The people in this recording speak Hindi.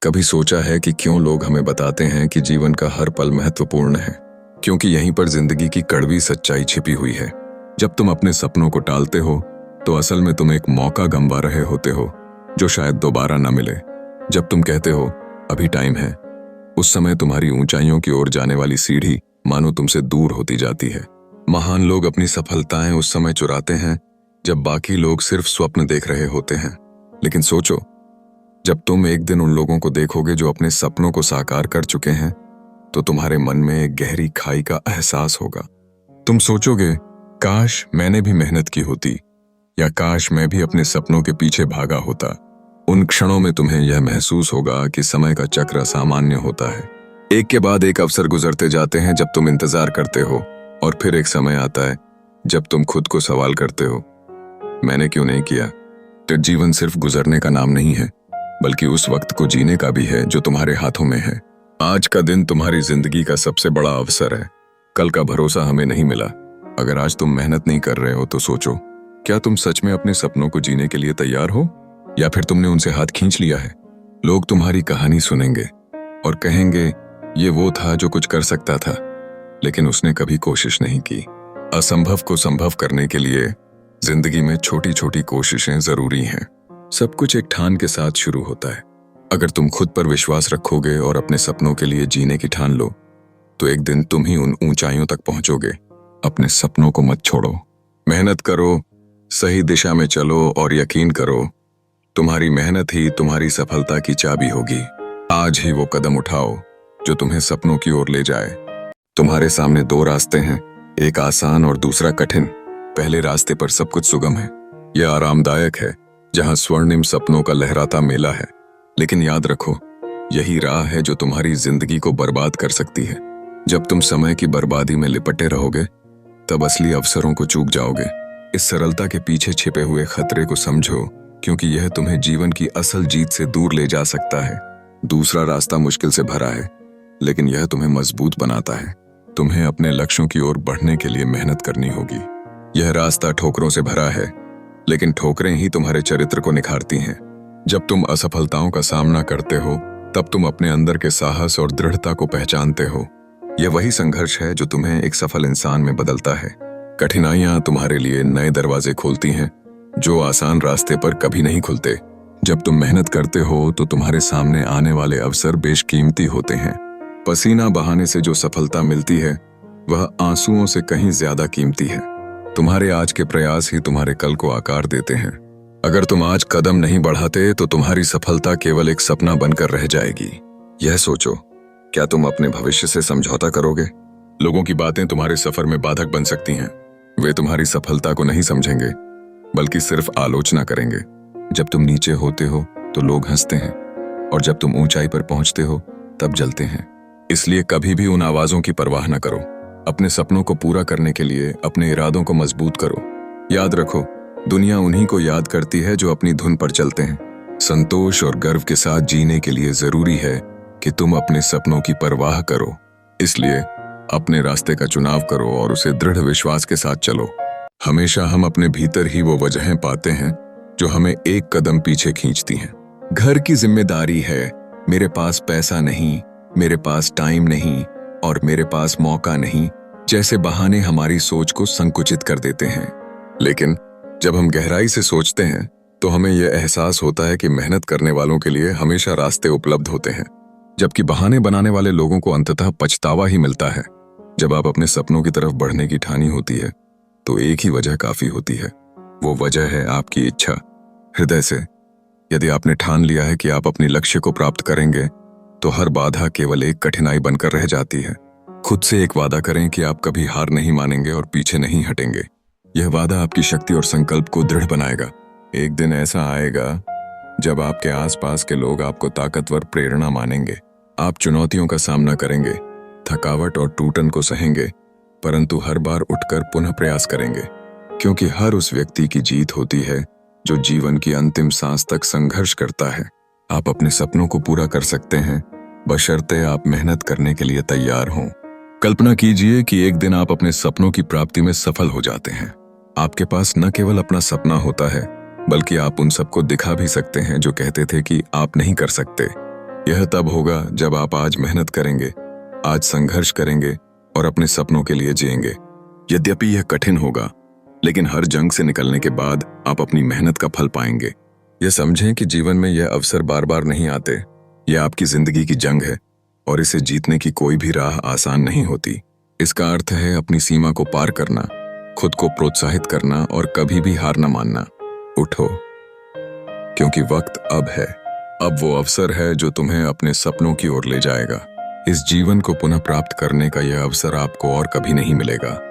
कभी सोचा है कि क्यों लोग हमें बताते हैं कि जीवन का हर पल महत्वपूर्ण है? क्योंकि यहीं पर जिंदगी की कड़वी सच्चाई छिपी हुई है। जब तुम अपने सपनों को टालते हो तो असल में तुम एक मौका गंवा रहे होते हो जो शायद दोबारा न मिले। जब तुम कहते हो अभी टाइम है, उस समय तुम्हारी ऊंचाइयों की ओर जाने वाली सीढ़ी मानो तुमसे दूर होती जाती है। महान लोग अपनी सफलताएं उस समय चुराते हैं जब बाकी लोग सिर्फ स्वप्न देख रहे होते हैं। लेकिन सोचो, जब तुम एक दिन उन लोगों को देखोगे जो अपने सपनों को साकार कर चुके हैं, तो तुम्हारे मन में एक गहरी खाई का एहसास होगा। तुम सोचोगे, काश मैंने भी मेहनत की होती, या काश मैं भी अपने सपनों के पीछे भागा होता। उन क्षणों में तुम्हें यह महसूस होगा कि समय का चक्र असामान्य होता है। एक के बाद एक अवसर गुजरते जाते हैं जब तुम इंतजार करते हो, और फिर एक समय आता है जब तुम खुद को सवाल करते हो, मैंने क्यों नहीं किया? तो जीवन सिर्फ गुजरने का नाम नहीं है, बल्कि उस वक्त को जीने का भी है जो तुम्हारे हाथों में है। आज का दिन तुम्हारी जिंदगी का सबसे बड़ा अवसर है। कल का भरोसा हमें नहीं मिला। अगर आज तुम मेहनत नहीं कर रहे हो तो सोचो, क्या तुम सच में अपने सपनों को जीने के लिए तैयार हो, या फिर तुमने उनसे हाथ खींच लिया है? लोग तुम्हारी कहानी सुनेंगे और कहेंगे, ये वो था जो कुछ कर सकता था, लेकिन उसने कभी कोशिश नहीं की। असंभव को संभव करने के लिए जिंदगी में छोटी छोटी कोशिशें जरूरी हैं। सब कुछ एक ठान के साथ शुरू होता है। अगर तुम खुद पर विश्वास रखोगे और अपने सपनों के लिए जीने की ठान लो, तो एक दिन तुम ही उन ऊंचाइयों तक पहुंचोगे। अपने सपनों को मत छोड़ो, मेहनत करो, सही दिशा में चलो और यकीन करो, तुम्हारी मेहनत ही तुम्हारी सफलता की चाबी होगी। आज ही वो कदम उठाओ जो तुम्हें सपनों की ओर ले जाए। तुम्हारे सामने दो रास्ते हैं, एक आसान और दूसरा कठिन। पहले रास्ते पर सब कुछ सुगम है, यह आरामदायक है, जहां स्वर्णिम सपनों का लहराता मेला है। लेकिन याद रखो, यही राह है जो तुम्हारी जिंदगी को बर्बाद कर सकती है। जब तुम समय की बर्बादी में लिपटे रहोगे, तब असली अवसरों को चूक जाओगे। इस सरलता के पीछे छिपे हुए खतरे को समझो, क्योंकि यह तुम्हें जीवन की असल जीत से दूर ले जा सकता है। दूसरा रास्ता मुश्किल से भरा है, लेकिन यह तुम्हें मजबूत बनाता है। तुम्हें अपने लक्ष्यों की ओर बढ़ने के लिए मेहनत करनी होगी। यह रास्ता ठोकरों से भरा है, लेकिन ठोकरें ही तुम्हारे चरित्र को निखारती हैं। जब तुम असफलताओं का सामना करते हो, तब तुम अपने अंदर के साहस और दृढ़ता को पहचानते हो। यह वही संघर्ष है जो तुम्हें एक सफल इंसान में बदलता है। कठिनाइयां तुम्हारे लिए नए दरवाजे खोलती हैं, जो आसान रास्ते पर कभी नहीं खुलते। जब तुम मेहनत करते हो तो तुम्हारे सामने आने वाले अवसर बेशकीमती होते हैं। पसीना बहाने से जो सफलता मिलती है, वह आंसुओं से कहीं ज्यादा कीमती है। तुम्हारे आज के प्रयास ही तुम्हारे कल को आकार देते हैं। अगर तुम आज कदम नहीं बढ़ाते तो तुम्हारी सफलता केवल एक सपना बनकर रह जाएगी। यह सोचो, क्या तुम अपने भविष्य से समझौता करोगे? लोगों की बातें तुम्हारे सफर में बाधक बन सकती हैं। वे तुम्हारी सफलता को नहीं समझेंगे, बल्कि सिर्फ आलोचना करेंगे। जब तुम नीचे होते हो तो लोग हंसते हैं, और जब तुम ऊंचाई पर पहुंचते हो तब जलते हैं। इसलिए कभी भी उन आवाजों की परवाह न करो। अपने सपनों को पूरा करने के लिए अपने इरादों को मजबूत करो। याद रखो, दुनिया उन्हीं को याद करती है जो अपनी धुन पर चलते हैं। संतोष और गर्व के साथ जीने के लिए जरूरी है कि तुम अपने सपनों की परवाह करो। इसलिए अपने रास्ते का चुनाव करो और उसे दृढ़ विश्वास के साथ चलो। हमेशा हम अपने भीतर ही वो वजहें पाते हैं जो हमें एक कदम पीछे खींचती हैं। घर की जिम्मेदारी है, मेरे पास पैसा नहीं, मेरे पास टाइम नहीं, और मेरे पास मौका नहीं जैसे बहाने हमारी सोच को संकुचित कर देते हैं। लेकिन जब हम गहराई से सोचते हैं तो हमें यह एहसास होता है कि मेहनत करने वालों के लिए हमेशा रास्ते उपलब्ध होते हैं, जबकि बहाने बनाने वाले लोगों को अंततः पछतावा ही मिलता है। जब आप अपने सपनों की तरफ बढ़ने की ठानी होती है तो एक ही वजह काफी होती है। वो वजह है आपकी इच्छा। हृदय से यदि आपने ठान लिया है कि आप अपने लक्ष्य को प्राप्त करेंगे, तो हर बाधा केवल एक कठिनाई बनकर रह जाती है। खुद से एक वादा करें कि आप कभी हार नहीं मानेंगे और पीछे नहीं हटेंगे। यह वादा आपकी शक्ति और संकल्प को दृढ़ बनाएगा। एक दिन ऐसा आएगा जब आपके आसपास के लोग आपको ताकतवर प्रेरणा मानेंगे। आप चुनौतियों का सामना करेंगे, थकावट और टूटन को सहेंगे, परंतु हर बार उठकर पुनः प्रयास करेंगे, क्योंकि हर उस व्यक्ति की जीत होती है जो जीवन की अंतिम सांस तक संघर्ष करता है। आप अपने सपनों को पूरा कर सकते हैं, बशर्ते आप मेहनत करने के लिए तैयार हों। कल्पना कीजिए कि एक दिन आप अपने सपनों की प्राप्ति में सफल हो जाते हैं। आपके पास न केवल अपना सपना होता है, बल्कि आप उन सबको दिखा भी सकते हैं जो कहते थे कि आप नहीं कर सकते। यह तब होगा जब आप आज मेहनत करेंगे, आज संघर्ष करेंगे और अपने सपनों के लिए जिएंगे। यद्यपि यह कठिन होगा, लेकिन हर जंग से निकलने के बाद आप अपनी मेहनत का फल पाएंगे। यह समझें कि जीवन में यह अवसर बार बार नहीं आते। यह आपकी जिंदगी की जंग है और इसे जीतने की कोई भी राह आसान नहीं होती। इसका अर्थ है अपनी सीमा को पार करना, खुद को प्रोत्साहित करना और कभी भी हार न मानना। उठो, क्योंकि वक्त अब है। अब वो अवसर है जो तुम्हें अपने सपनों की ओर ले जाएगा। इस जीवन को पुनः प्राप्त करने का यह अवसर आपको और कभी नहीं मिलेगा।